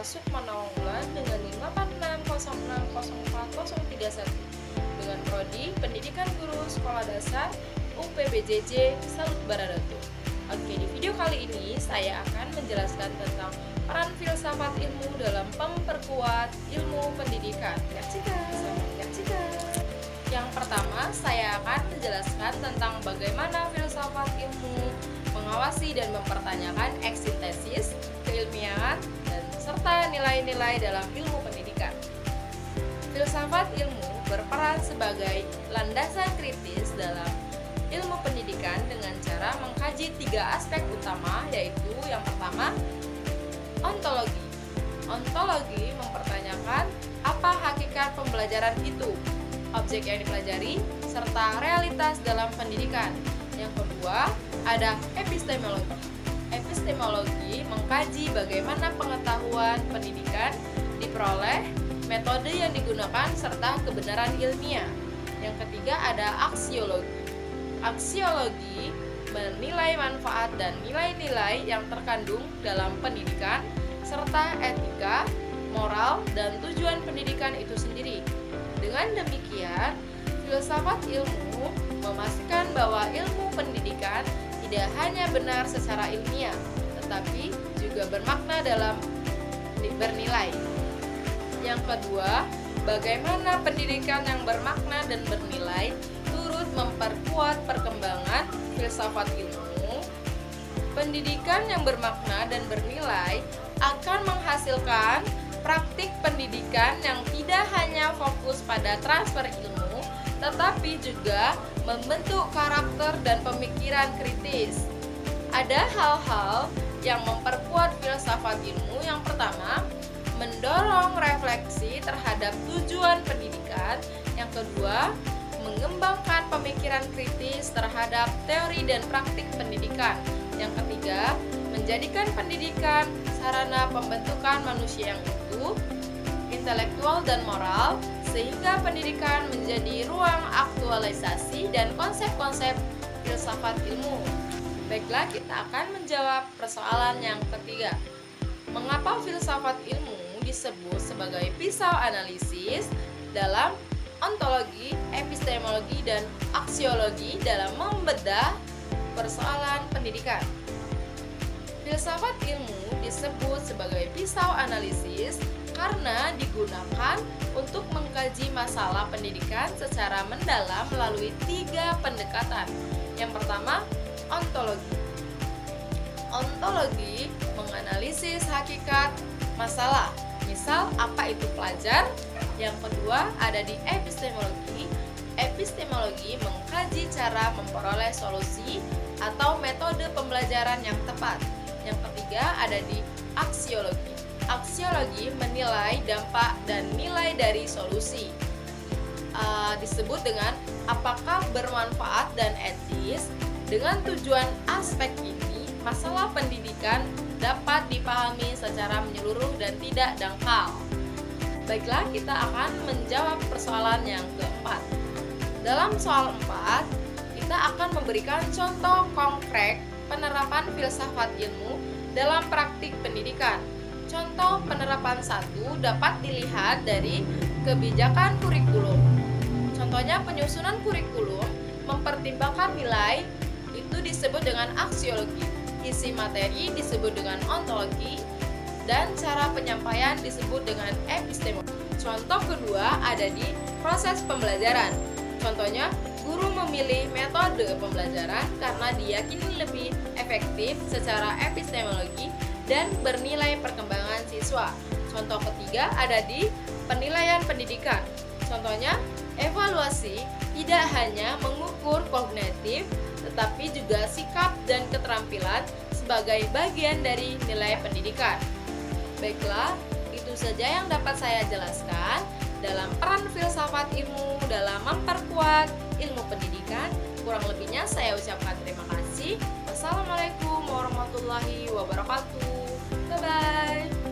Sukmana Unggulan dengan NIM 86060431 dengan prodi Pendidikan Guru Sekolah Dasar UPBJJ Salut Baradatu. Oke, di video kali ini saya akan menjelaskan tentang peran filsafat ilmu dalam memperkuat ilmu pendidikan. Yang pertama, saya akan menjelaskan tentang bagaimana filsafat ilmu mengawasi dan mempertanyakan eksistensis, keilmiahan, dan serta nilai-nilai dalam ilmu pendidikan. Filsafat ilmu berperan sebagai landasan kritis dalam ilmu pendidikan dengan cara mengkaji 3 aspek utama, yaitu yang pertama, ontologi. Ontologi mempertanyakan apa hakikat pembelajaran itu, objek yang dipelajari, serta realitas dalam pendidikan. Yang kedua, ada epistemologi. Epistemologi mengkaji bagaimana pengetahuan pendidikan diperoleh, metode yang digunakan, serta kebenaran ilmiah. Yang ketiga, ada aksiologi. Aksiologi menilai manfaat dan nilai-nilai yang terkandung dalam pendidikan, serta etika, moral, dan tujuan pendidikan itu sendiri. Dengan demikian, filsafat ilmu memastikan bahwa ilmu pendidikan tidak hanya benar secara ilmiah, tetapi juga bermakna dalam bernilai. Yang kedua, bagaimana pendidikan yang bermakna dan bernilai turut memperkuat perkembangan filsafat ilmu. Pendidikan yang bermakna dan bernilai akan menghasilkan praktik pendidikan yang tidak hanya fokus pada transfer ilmu, tetapi juga membentuk karakter dan pemikiran kritis. Ada hal-hal yang memperkuat filsafat ilmu. Yang pertama, mendorong refleksi terhadap tujuan pendidikan. Yang kedua, mengembangkan pemikiran kritis terhadap teori dan praktik pendidikan. Yang ketiga, menjadikan pendidikan sarana pembentukan manusia yang utuh, intelektual dan moral, sehingga pendidikan menjadi ruang aktualisasi dan konsep-konsep filsafat ilmu. Baiklah, kita akan menjawab persoalan yang ketiga. Mengapa filsafat ilmu disebut sebagai pisau analisis dalam ontologi, epistemologi, dan aksiologi dalam membedah persoalan pendidikan? Filsafat ilmu disebut sebagai pisau analisis karena digunakan untuk mengkaji masalah pendidikan secara mendalam melalui 3 pendekatan. Yang pertama, ontologi. Ontologi menganalisis hakikat masalah, misal apa itu pelajar. Yang kedua, ada di epistemologi. Epistemologi mengkaji cara memperoleh solusi atau metode pembelajaran yang tepat. Yang ketiga, ada di aksiologi. Aksiologi menilai dampak dan nilai dari solusi. Disebut dengan apakah bermanfaat dan etis. Dengan tujuan aspek ini, masalah pendidikan dapat dipahami secara menyeluruh dan tidak dangkal. Baiklah, kita akan menjawab persoalan yang keempat. Dalam soal 4, kita akan memberikan contoh konkret penerapan filsafat ilmu dalam praktik pendidikan. Contoh penerapan 1 dapat dilihat dari kebijakan kurikulum. Contohnya, penyusunan kurikulum mempertimbangkan nilai, itu disebut dengan aksiologi. Isi materi disebut dengan ontologi, dan cara penyampaian disebut dengan epistemologi. Contoh kedua ada di proses pembelajaran. Contohnya, guru memilih metode pembelajaran karena diyakini lebih efektif secara epistemologi dan bernilai perkembangan siswa. Contoh ketiga ada di penilaian pendidikan. Contohnya, evaluasi tidak hanya mengukur kognitif, tetapi juga sikap dan keterampilan sebagai bagian dari nilai pendidikan. Baiklah, itu saja yang dapat saya jelaskan dalam peran filsafat ilmu dalam memperkuat ilmu pendidikan. Kurang lebihnya saya ucapkan terima kasih. Wassalamualaikum warahmatullahi wabarakatuh. Bye-bye.